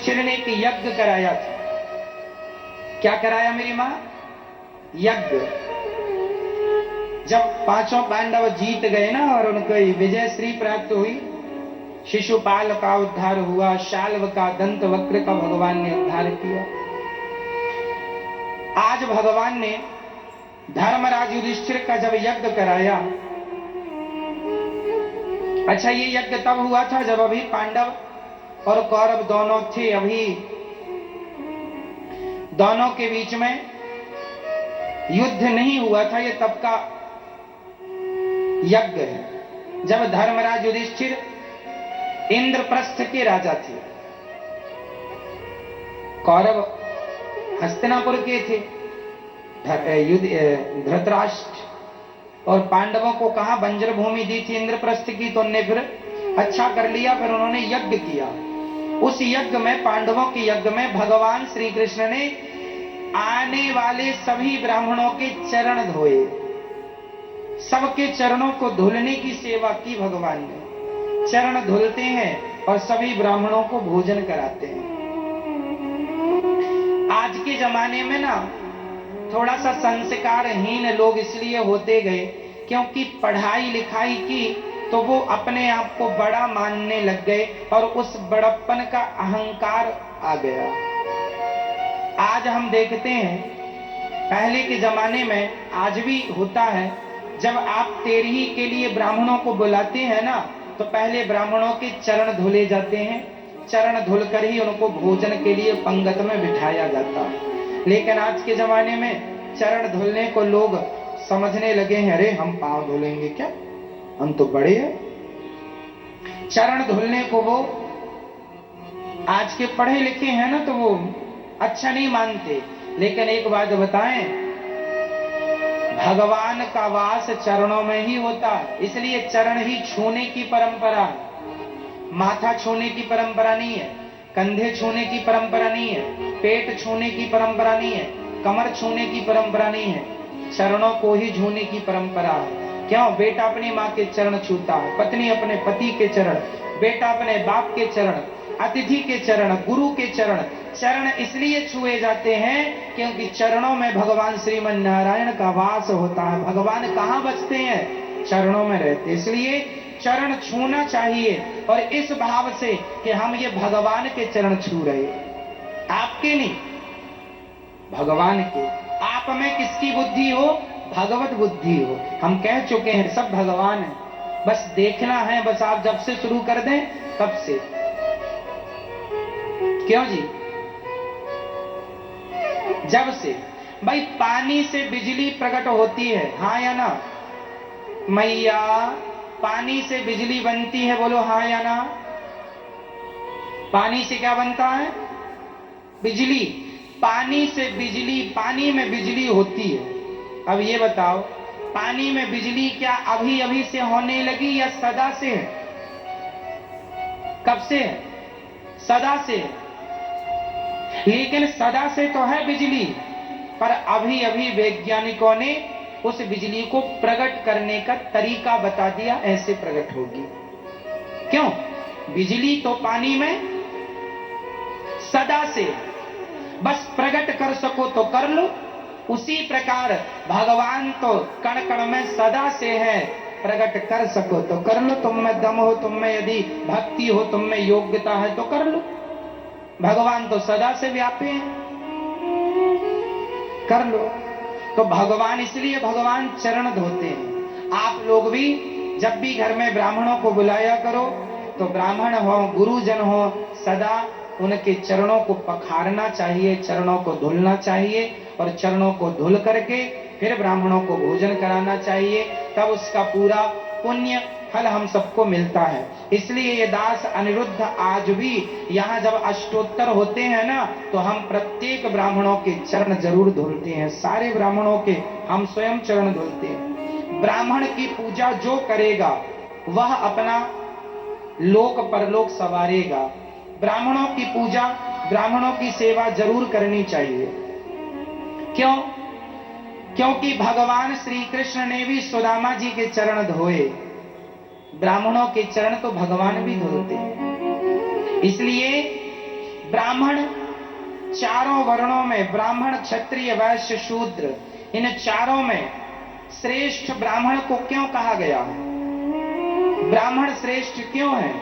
युधिष्ठिर ने एक यज्ञ कराया था। क्या कराया मेरी मां? यज्ञ। जब पांचों पांडव जीत गए ना और उनको विजय श्री प्राप्त हुई, शिशुपाल का उद्धार हुआ, शाल्व का, दंत वक्र का भगवान ने उद्धार किया। आज भगवान ने धर्मराज युधिष्ठिर का जब यज्ञ कराया, अच्छा ये यज्ञ तब हुआ था जब अभी पांडव और कौरव दोनों थे, अभी दोनों के बीच में युद्ध नहीं हुआ था, ये तब का यज्ञ है जब धर्मराज युधिष्ठिर इंद्रप्रस्थ के राजा थे। कौरव हस्तिनापुर के थे, धृतराष्ट्र और पांडवों को कहां बंजर भूमि दी थी इंद्रप्रस्थ की, तो उन्होंने फिर अच्छा कर लिया, फिर उन्होंने यज्ञ किया। उस यज्ञ में, पांडवों के यज्ञ में भगवान श्री कृष्ण ने आने वाले सभी ब्राह्मणों के चरण धोए, सबके चरणों को धुलने की सेवा की भगवान ने। चरण धुलते हैं और सभी ब्राह्मणों को भोजन कराते हैं। आज के जमाने में ना थोड़ा सा संस्कारहीन लोग इसलिए होते गए क्योंकि पढ़ाई लिखाई की तो वो अपने आप को बड़ा मानने लग गए और उस बड़प्पन का अहंकार आ गया। आज हम देखते हैं, पहले के जमाने में आज भी होता है, जब आप तेरही के लिए ब्राह्मणों को बुलाते हैं ना, तो पहले ब्राह्मणों के चरण धुले जाते हैं, चरण धुलकर ही उनको भोजन के लिए पंगत में बिठाया जाता है। लेकिन आज के जमाने में चरण धुलने को लोग समझने लगे हैं, अरे हम पांव धुलेंगे क्या, हम तो बड़े हैं। चरण धुलने को वो आज के पढ़े लिखे हैं ना, तो वो अच्छा नहीं मानते। लेकिन एक बात बताएं, भगवान का वास चरणों में ही होता है, इसलिए चरण ही छूने की परंपरा है। माथा छूने की परंपरा नहीं है, कंधे छूने की परंपरा नहीं है, पेट छूने की परंपरा नहीं है, कमर छूने की परंपरा नहीं है, चरणों को ही छूने की परंपरा है। क्यों? बेटा अपनी माँ के चरण छूता है, पत्नी अपने पति के चरण, बेटा अपने बाप के चरण, अतिथि के चरण, गुरु के चरण। चरण इसलिए छुए जाते हैं क्योंकि चरणों में भगवान श्रीमन नारायण का वास होता है। भगवान कहाँ बसते हैं? चरणों में रहते। इसलिए चरण छूना चाहिए, और इस भाव से कि हम ये भगवान के चरण छू रहे, आपके नहीं, भगवान के। आप में किसकी बुद्धि हो? भगवत बुद्धि हो। हम कह चुके हैं सब भगवान है, बस देखना है, बस आप जब से शुरू कर दें तब से। क्यों जी? जब से। भाई पानी से बिजली प्रकट होती है, हाँ या ना? मैया, पानी से बिजली बनती है, बोलो हाँ या ना? पानी से क्या बनता है? बिजली। पानी से बिजली, पानी में बिजली होती है। अब ये बताओ, पानी में बिजली क्या अभी अभी से होने लगी या सदा से है? कब से है? सदा से है। लेकिन सदा से तो है बिजली, पर अभी अभी वैज्ञानिकों ने उस बिजली को प्रकट करने का तरीका बता दिया, ऐसे प्रकट होगी। क्यों? बिजली तो पानी में सदा से, बस प्रकट कर सको तो कर लो। उसी प्रकार भगवान तो कण कण में सदा से है, प्रकट कर सको तो कर लो। तुम में दम हो, तुम में यदि भक्ति हो, तुम में योग्यता है तो कर लो। भगवान तो सदा से व्यापी है, कर लो। तो भगवान, इसलिए भगवान चरण धोते हैं। आप लोग भी जब भी घर में ब्राह्मणों को बुलाया करो तो ब्राह्मण हो, गुरुजन हो, सदा उनके चरणों को पखारना चाहिए, चरणों को धुलना चाहिए, और चरणों को धुल करके फिर ब्राह्मणों को भोजन कराना चाहिए। तब उसका पूरा पुण्य फल हम सबको मिलता है। इसलिए ये दास अनिरुद्ध आज भी यहाँ जब अष्टोत्तर होते हैं ना, तो हम प्रत्येक ब्राह्मणों के चरण जरूर धुलते हैं। सारे ब्राह्मणों के हम स्वयं चरण धुलते हैं। ब्राह्मण की पूजा जो करेगा वह अपना लोक परलोक संवारेगा। ब्राह्मणों की पूजा, ब्राह्मणों की सेवा जरूर करनी चाहिए। क्यों? क्योंकि भगवान श्री कृष्ण ने भी सुदामा जी के चरण धोए। ब्राह्मणों के चरण तो भगवान भी धोते हैं। इसलिए ब्राह्मण चारों वर्णों में, ब्राह्मण क्षत्रिय वैश्य शूद्र, इन चारों में श्रेष्ठ ब्राह्मण को क्यों कहा गया है? ब्राह्मण श्रेष्ठ क्यों है?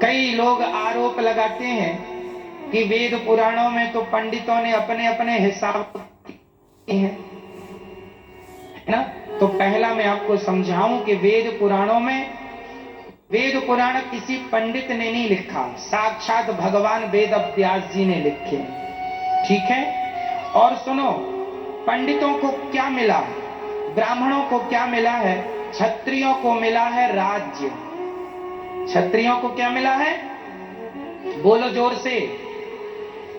कई लोग आरोप लगाते हैं कि वेद पुराणों में तो पंडितों ने अपने अपने हिसाब किए हैं, है ना? तो पहला मैं आपको समझाऊं कि वेद पुराणों में, वेद पुराण किसी पंडित ने नहीं लिखा, साक्षात भगवान वेद व्यास जी ने लिखे, ठीक है? और सुनो, पंडितों को क्या मिला, ब्राह्मणों को क्या मिला है? क्षत्रियों को मिला है राज्य। क्षत्रियों को क्या मिला है? बोलो जोर से।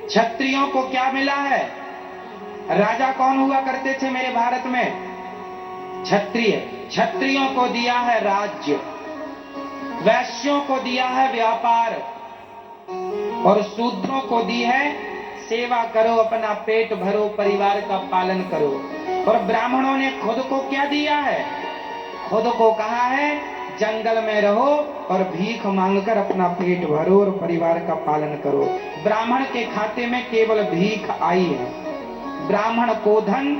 क्षत्रियों को क्या मिला है? राजा कौन हुआ करते थे मेरे भारत में? क्षत्रिय। क्षत्रियों को दिया है राज्य, वैश्यों को दिया है व्यापार, और शूद्रों को दी है सेवा करो, अपना पेट भरो, परिवार का पालन करो। और ब्राह्मणों ने खुद को क्या दिया है? खुद को कहा है जंगल में रहो और भीख मांगकर अपना पेट भरो और परिवार का पालन करो। ब्राह्मण के खाते में केवल भीख आई है। ब्राह्मण को धन,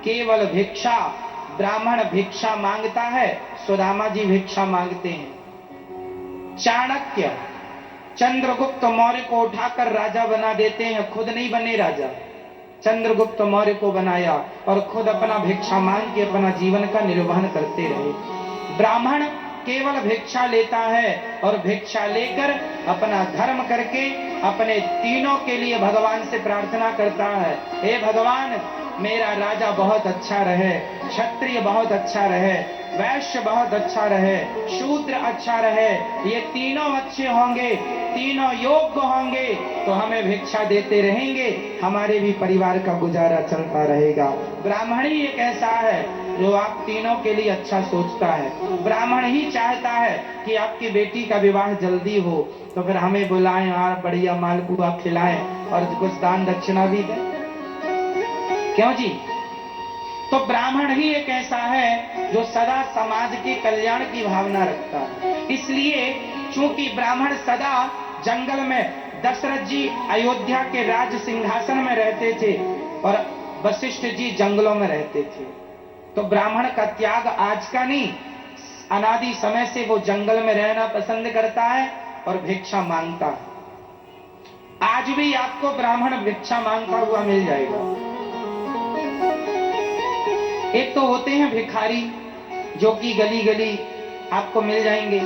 केवल भिक्षा। ब्राह्मण भिक्षा मांगता है, सुदामा जी भिक्षा मांगते हैं। चाणक्य चंद्रगुप्त मौर्य को उठाकर राजा बना देते हैं, खुद नहीं बने राजा, चंद्रगुप्त मौर्य को बनाया और खुद अपना भिक्षा मांग के अपना जीवन का निर्वहन करते रहे। ब्राह्मण केवल भिक्षा लेता है और भिक्षा लेकर अपना धर्म करके अपने तीनों के लिए भगवान से प्रार्थना करता है, हे भगवान मेरा राजा बहुत अच्छा रहे, क्षत्रिय बहुत अच्छा रहे, वैश्य बहुत अच्छा रहे, शूद्र अच्छा रहे, ये तीनों अच्छे होंगे, तीनों योग्य होंगे तो हमें भिक्षा देते रहेंगे, हमारे भी परिवार का गुजारा चलता रहेगा। ब्राह्मण ही एक ऐसा है जो आप तीनों के लिए अच्छा सोचता है। ब्राह्मण ही चाहता है कि आपकी बेटी का विवाह जल्दी हो, तो फिर हमें बुलाएं और बढ़िया मालपुआ खिलाएं और कुछ दान दक्षिणा भी दें। क्यों जी? तो ब्राह्मण ही एक ऐसा है जो सदा समाज के कल्याण की भावना रखता है। इसलिए चूंकि ब्राह्मण सदा जंगल में, दशरथ जी अयोध्या के राज सिंहासन में रहते थे और वशिष्ठ जी जंगलों में रहते थे, तो ब्राह्मण का त्याग आज का नहीं, अनादि समय से वो जंगल में रहना पसंद करता है और भिक्षा मांगता है। आज भी आपको ब्राह्मण भिक्षा मांगता हुआ मिल जाएगा। एक तो होते हैं भिखारी जो कि गली गली आपको मिल जाएंगे,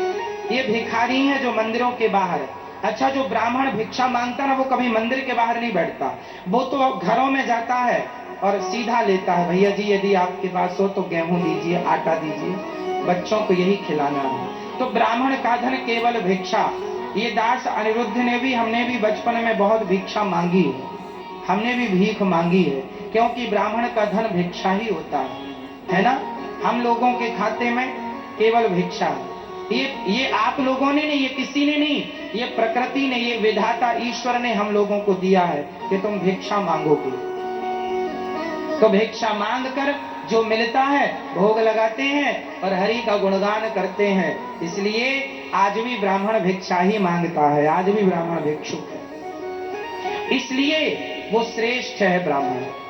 ये भिखारी हैं जो मंदिरों के बाहर। अच्छा, जो ब्राह्मण भिक्षा मांगता ना, वो कभी मंदिर के बाहर नहीं बैठता, वो तो घरों में जाता है और सीधा लेता है, भैया जी यदि आपके पास हो तो गेहूं दीजिए, आटा दीजिए, बच्चों को यही खिलाना है। तो ब्राह्मण का धन केवल भिक्षा। ये दास अनिरुद्ध ने भी, हमने भी बचपन में बहुत भिक्षा मांगी है, हमने भी भीख मांगी है, क्योंकि ब्राह्मण का धन भिक्षा ही होता है ना? हम लोगों के खाते में केवल भिक्षा। ये आप लोगों ने नहीं, ये किसी ने नहीं, ये प्रकृति ने, ये विधाता ईश्वर ने हम लोगों को दिया है कि तुम भिक्षा मांगोगे। तो भिक्षा मांग कर जो मिलता है भोग लगाते हैं और हरि का गुणगान करते हैं। इसलिए आज भी ब्राह्मण भिक्षा ही मांगता है, आज भी ब्राह्मण भिक्षुक है, इसलिए वो श्रेष्ठ है ब्राह्मण।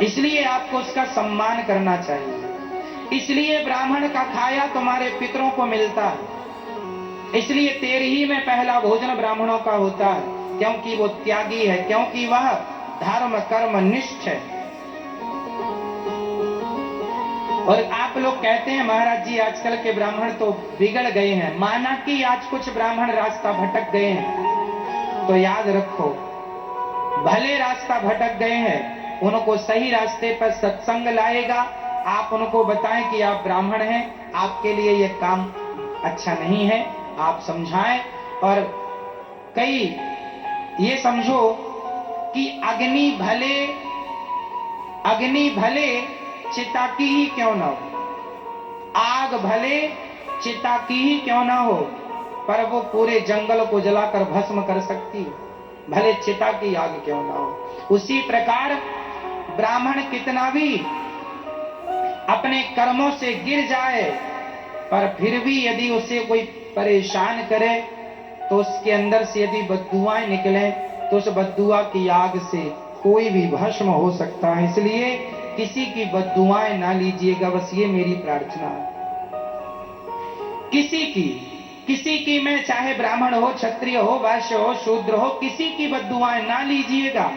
इसलिए आपको उसका सम्मान करना चाहिए। इसलिए ब्राह्मण का खाया तुम्हारे पितरों को मिलता है। इसलिए तेरही में पहला भोजन ब्राह्मणों का होता है, क्योंकि वो त्यागी है, क्योंकि वह धर्म कर्म निष्ठ है। और आप लोग कहते हैं महाराज जी आजकल के ब्राह्मण तो बिगड़ गए हैं। माना कि आज कुछ ब्राह्मण रास्ता भटक गए हैं, तो याद रखो, भले रास्ता भटक गए हैं, उनको सही रास्ते पर सत्संग लाएगा। आप उनको बताएं कि आप ब्राह्मण हैं, आपके लिए यह काम अच्छा नहीं है, आप समझाएं। और कई ये समझो कि अग्नि भले चिता की ही क्यों ना हो, आग भले चिता की ही क्यों ना हो, पर वो पूरे जंगल को जलाकर भस्म कर सकती है, भले चिता की आग क्यों ना हो। उसी प्रकार ब्राह्मण कितना भी अपने कर्मों से गिर जाए, पर फिर भी यदि उसे कोई परेशान करे तो उसके अंदर से यदि बद्दुआएं निकले तो उस बद्दुआ की आग से कोई भी भस्म हो सकता है। इसलिए किसी की बद्दुआएं ना लीजिएगा, बस ये मेरी प्रार्थना है। किसी की मैं, चाहे ब्राह्मण हो, क्षत्रिय हो, वैश्य हो, शूद्र हो, किसी की बद्दुआएं ना लीजिएगा,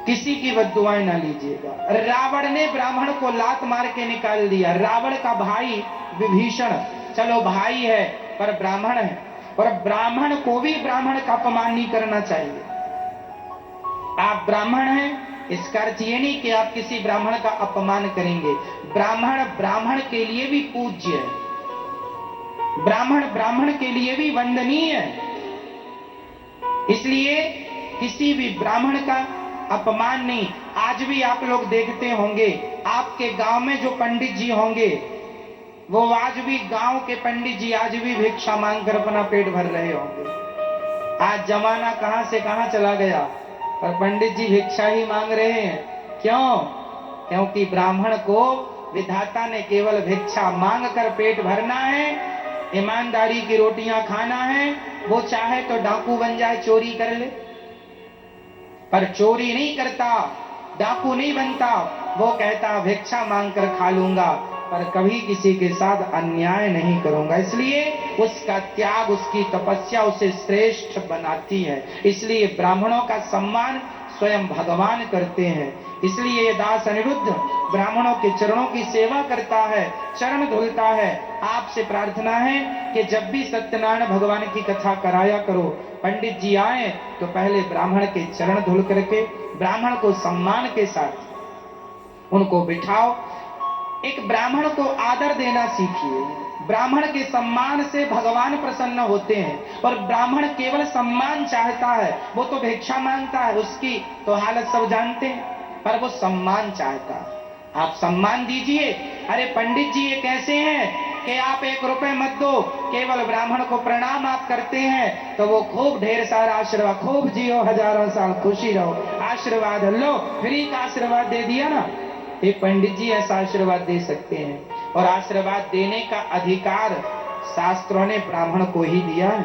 किसी की बद्दुआएं ना लीजिएगा। रावण ने ब्राह्मण को लात मार के निकाल दिया। रावण का भाई विभीषण, चलो भाई है पर ब्राह्मण है, और ब्राह्मण को भी ब्राह्मण का अपमान नहीं करना चाहिए। आप ब्राह्मण हैं, इसका अर्थ ये नहीं कि आप किसी ब्राह्मण का अपमान करेंगे। ब्राह्मण ब्राह्मण के लिए भी पूज्य है, ब्राह्मण ब्राह्मण के लिए भी वंदनीय है। इसलिए किसी भी ब्राह्मण का अपमान नहीं। आज भी आप लोग देखते होंगे, आपके गांव में जो पंडित जी होंगे, वो आज भी गांव के पंडित जी आज भी भिक्षा मांगकर अपना पेट भर रहे होंगे। आज जमाना कहां से कहां चला गया, और पंडित जी भिक्षा ही मांग रहे हैं। क्यों? क्योंकि ब्राह्मण को विधाता ने केवल भिक्षा मांग कर पेट भरना है, ईमानदारी की रोटियां खाना है। वो चाहे तो डाकू बन जाए, चोरी कर ले, पर चोरी नहीं करता, डाकू नहीं बनता। वो कहता भिक्षा मांगकर खा लूंगा, पर कभी किसी के साथ अन्याय नहीं करूंगा। इसलिए उसका त्याग, उसकी तपस्या उसे श्रेष्ठ बनाती है। इसलिए ब्राह्मणों का सम्मान स्वयं भगवान करते हैं। इसलिए ये दास अनिरुद्ध ब्राह्मणों के चरणों की सेवा करता है, चरण धुलता है। आपसे प्रार्थना है कि जब भी सत्यनारायण भगवान की कथा कराया करो, पंडित जी आए तो पहले ब्राह्मण के चरण धुल करके ब्राह्मण को सम्मान के साथ उनको बिठाओ। एक ब्राह्मण को आदर देना सीखिए। ब्राह्मण के सम्मान से भगवान प्रसन्न होते हैं, और ब्राह्मण केवल सम्मान चाहता है, वो तो भिक्षा मांगता है, उसकी तो हालत सब जानते हैं, पर वो सम्मान चाहता है। आप सम्मान दीजिए। अरे पंडित जी ये कैसे हैं कि आप 1 रुपए मत दो, केवल ब्राह्मण को प्रणाम आप करते हैं, तो वो खूब ढेर सारा आशीर्वाद, खूब जियो, हजारों साल खुशी रहो, आशीर्वाद लो, फ्री का आशीर्वाद दे दिया ना। ये पंडित जी ऐसा आशीर्वाद दे सकते हैं, और आशीर्वाद देने का अधिकार शास्त्रों ने ब्राह्मण को ही दिया है।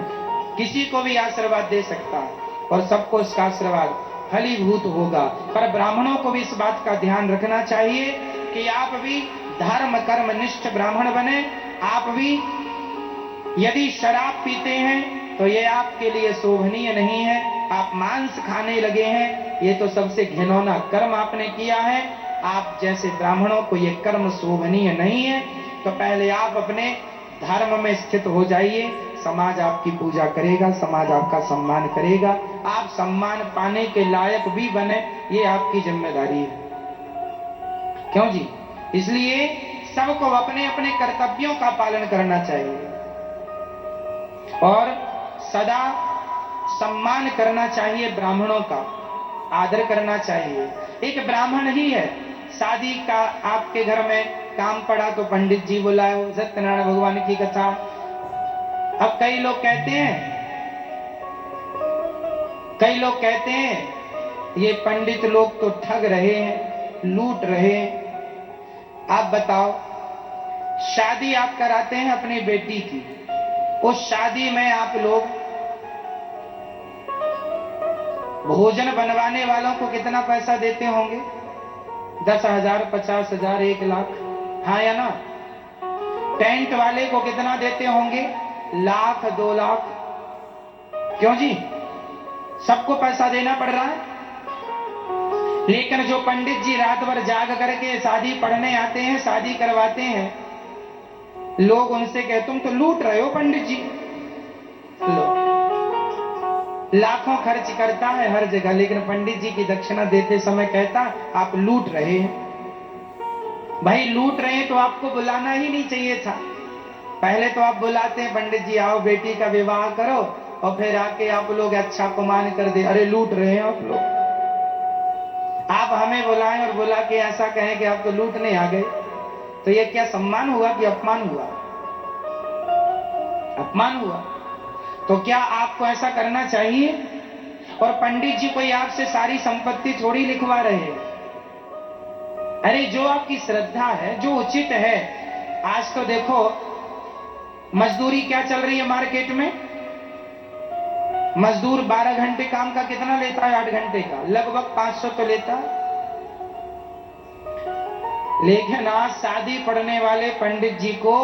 किसी को भी आशीर्वाद दे सकता है, और सबको इसका आशीर्वाद फलीभूत होगा। पर ब्राह्मणों को भी इस बात का ध्यान रखना चाहिए कि आप भी धर्म कर्म निष्ठ ब्राह्मण बने। आप भी यदि शराब पीते हैं तो ये आपके लिए शोभनीय नहीं है। आप मांस खाने लगे हैं, ये तो सबसे घिनौना कर्म आपने किया है। आप जैसे ब्राह्मणों को ये कर्म शोभनीय नहीं है। तो पहले आप अपने धर्म में स्थित हो जाइए, समाज आपकी पूजा करेगा, समाज आपका सम्मान करेगा। आप सम्मान पाने के लायक भी बने, ये आपकी जिम्मेदारी है। क्यों जी? इसलिए सबको अपने अपने कर्तव्यों का पालन करना चाहिए, और सदा सम्मान करना चाहिए, ब्राह्मणों का आदर करना चाहिए। एक ब्राह्मण ही है, शादी का आपके घर में काम पड़ा तो पंडित जी बुलाओ, सत्यनारायण भगवान की कथा। अब कई लोग कहते हैं ये पंडित लोग तो ठग रहे हैं, लूट रहे हैं। आप बताओ, शादी आप कराते हैं अपनी बेटी की, उस शादी में आप लोग भोजन बनवाने वालों को कितना पैसा देते होंगे? 10,000, 50,000, 1 लाख, हाँ या ना? टेंट वाले को कितना देते होंगे? 1,00,000, 2 लाख। क्यों जी? सबको पैसा देना पड़ रहा है। लेकिन जो पंडित जी रात भर जाग करके शादी पढ़ने आते हैं, शादी करवाते हैं, लोग उनसे कहते तुम तो लूट रहे हो पंडित जी। लो, लाखों खर्च करता है हर जगह, लेकिन पंडित जी की दक्षिणा देते समय कहता आप लूट रहे हैं। भाई लूट रहे हैं तो आपको बुलाना ही नहीं चाहिए था। पहले तो आप बुलाते हैं, पंडित जी आओ बेटी का विवाह करो, और फिर आके आप लोग अच्छा अपमान कर दे, अरे लूट रहे हैं आप लोग। आप हमें बुलाएं और बुला के ऐसा कहें कि आप तो लूटने आ गए, तो ये क्या सम्मान हुआ कि अपमान हुआ? अपमान हुआ। तो क्या आपको ऐसा करना चाहिए? और पंडित जी कोई आपसे सारी संपत्ति थोड़ी लिखवा रहे हैं। अरे जो आपकी श्रद्धा है, जो उचित है। आज तो देखो मजदूरी क्या चल रही है मार्केट में? मजदूर 12 घंटे काम का कितना लेता है? 8 घंटे का, लगभग 500 तो लेता है। लेकिन आज शादी पढ़ने वाले पंडित जी को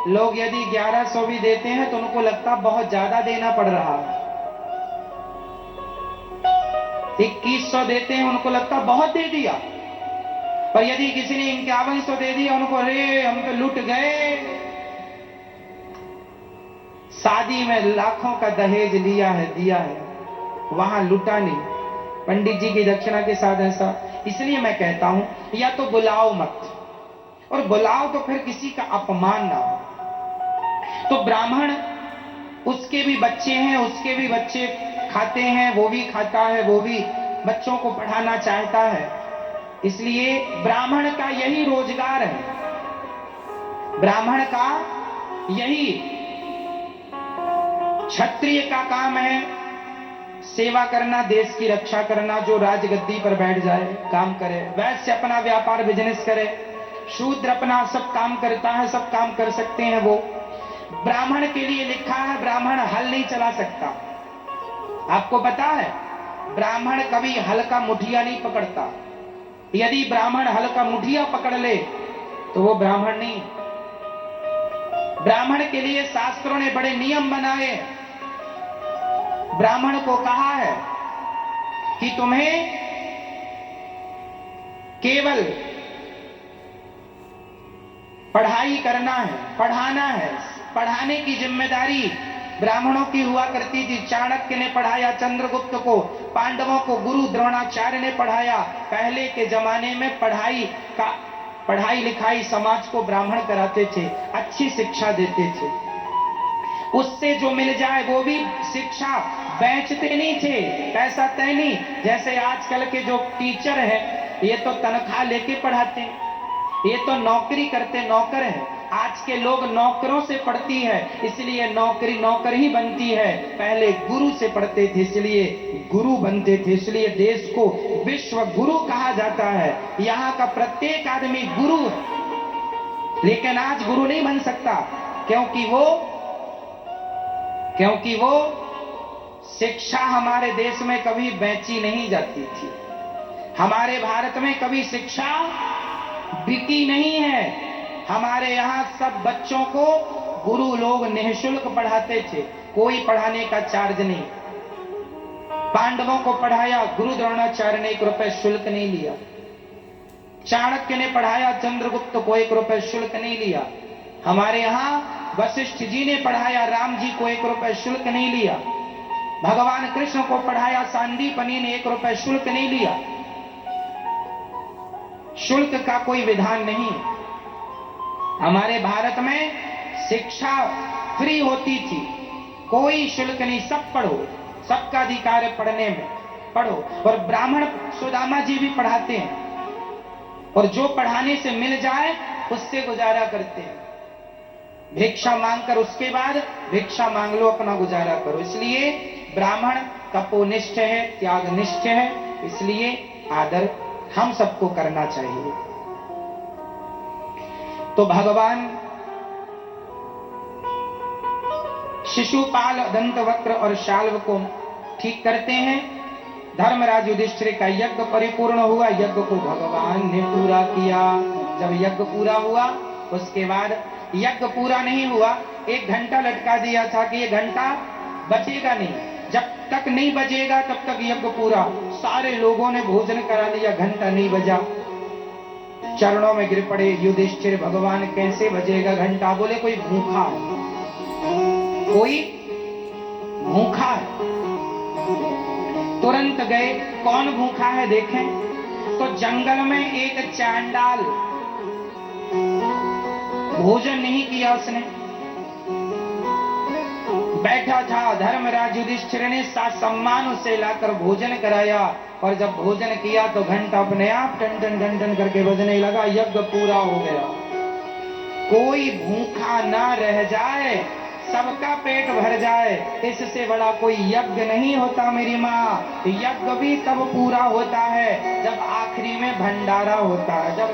लोग यदि 1100 भी देते हैं तो उनको लगता बहुत ज्यादा देना पड़ रहा है। 2100 देते हैं, उनको लगता बहुत दे दिया। पर यदि किसी ने 5100 दे दिया, उनको अरे हम तो लूट गए। शादी में लाखों का दहेज लिया है, दिया है, वहां लूटा नहीं। पंडित जी की दक्षिणा के साथ ऐसा। इसलिए मैं कहता हूं, या तो बुलाओ मत, और बुलाओ तो फिर किसी का अपमान ना हो। तो ब्राह्मण, उसके भी बच्चे हैं, उसके भी बच्चे खाते हैं, वो भी खाता है, वो भी बच्चों को पढ़ाना चाहता है। इसलिए ब्राह्मण का यही रोजगार है, ब्राह्मण का यही, क्षत्रिय का काम है सेवा करना, देश की रक्षा करना। जो राजगद्दी पर बैठ जाए काम करे, वैश्य अपना व्यापार बिजनेस करे, शूद्र अपना सब काम करता है, सब काम कर सकते हैं वो। ब्राह्मण के लिए लिखा है, ब्राह्मण हल नहीं चला सकता। आपको पता है, ब्राह्मण कभी हल का मुठिया नहीं पकड़ता। यदि ब्राह्मण हल का मुठिया पकड़ ले तो वो ब्राह्मण नहीं। ब्राह्मण के लिए शास्त्रों ने बड़े नियम बनाए। ब्राह्मण को कहा है कि तुम्हें केवल पढ़ाई करना है, पढ़ाना है। पढ़ाने की जिम्मेदारी ब्राह्मणों की हुआ करती थी। चाणक्य ने पढ़ाया चंद्रगुप्त को, पांडवों को गुरु द्रोणाचार्य ने पढ़ाया। पहले के जमाने में पढ़ाई लिखाई समाज को ब्राह्मण कराते थे, अच्छी शिक्षा देते थे। उससे जो मिल जाए वो भी शिक्षा बेचते नहीं थे, पैसा तय नहीं। जैसे आजकल के जो टीचर हैं, ये तो तनख्वाह लेके पढ़ाते हैं, ये तो नौकरी करते नौकर हैं। आज के लोग नौकरों से पढ़ती है, इसलिए नौकरी नौकर ही बनती है। पहले गुरु से पढ़ते थे, इसलिए गुरु बनते थे। इसलिए देश को विश्व गुरु कहा जाता है। यहाँ का प्रत्येक आदमी गुरु है। लेकिन आज गुरु नहीं बन सकता, क्योंकि वो शिक्षा हमारे देश में कभी बेची नहीं जाती थी। हमारे भारत में कभी शिक्षा बिकी नहीं है। हमारे यहाँ सब बच्चों को गुरु लोग निःशुल्क पढ़ाते थे, कोई पढ़ाने का चार्ज नहीं। पांडवों को पढ़ाया, गुरु द्रोणाचार्य ने 1 रुपए शुल्क नहीं लिया। चाणक्य ने पढ़ाया, चंद्रगुप्त को 1 रुपए शुल्क नहीं लिया। हमारे यहाँ वशिष्ठ जी ने पढ़ाया, राम जी को 1 रुपए शुल्क नहीं लिया। भगवान कृष्ण को पढ़ाया, सांदीपनि ने 1 रुपए शुल्क नहीं लिया। शुल्क का कोई विधान नहीं। हमारे भारत में शिक्षा फ्री होती थी, कोई शुल्क नहीं, सब पढ़ो, सबका अधिकार है पढ़ने में, पढ़ो। और ब्राह्मण सुदामा जी भी पढ़ाते हैं, और जो पढ़ाने से मिल जाए उससे गुजारा करते हैं। भिक्षा मांगकर उसके बाद भिक्षा मांग लो, अपना गुजारा करो। इसलिए ब्राह्मण तपोनिष्ठ है, त्यागनिष्ठ है, इसलिए आदर हम सबको करना चाहिए। तो भगवान शिशुपाल, दंतवक्र और शाल्व को ठीक करते हैं। धर्मराज युधिष्ठिर का यज्ञ परिपूर्ण हुआ, यज्ञ को भगवान ने पूरा किया। जब यज्ञ पूरा हुआ, उसके बाद यज्ञ पूरा नहीं हुआ, 1 घंटा लटका दिया था कि ये घंटा बजेगा नहीं, जब तक नहीं बजेगा तब तक यज्ञ पूरा। सारे लोगों ने भोजन करा लिया, घंटा नहीं बजा। चरणों में गिर पड़े युधिष्ठिर, भगवान कैसे बजेगा घंटा? बोले कोई भूखा है, कोई भूखा है। तुरंत गए, कौन भूखा है देखें। तो जंगल में एक चांडाल, भोजन नहीं किया उसने, बैठा था। धर्मराज युधिष्ठिर ने सम्मान उसे लाकर भोजन कराया, और जब भोजन किया तो घंटा अपने आप टन टन टन टन करके बजने लगा, यज्ञ पूरा हो गया। कोई भूखा ना रह जाए, सबका पेट भर जाए, इससे बड़ा कोई यज्ञ नहीं होता मेरी माँ। यज्ञ भी तब पूरा होता है जब आखिरी में भंडारा होता है, जब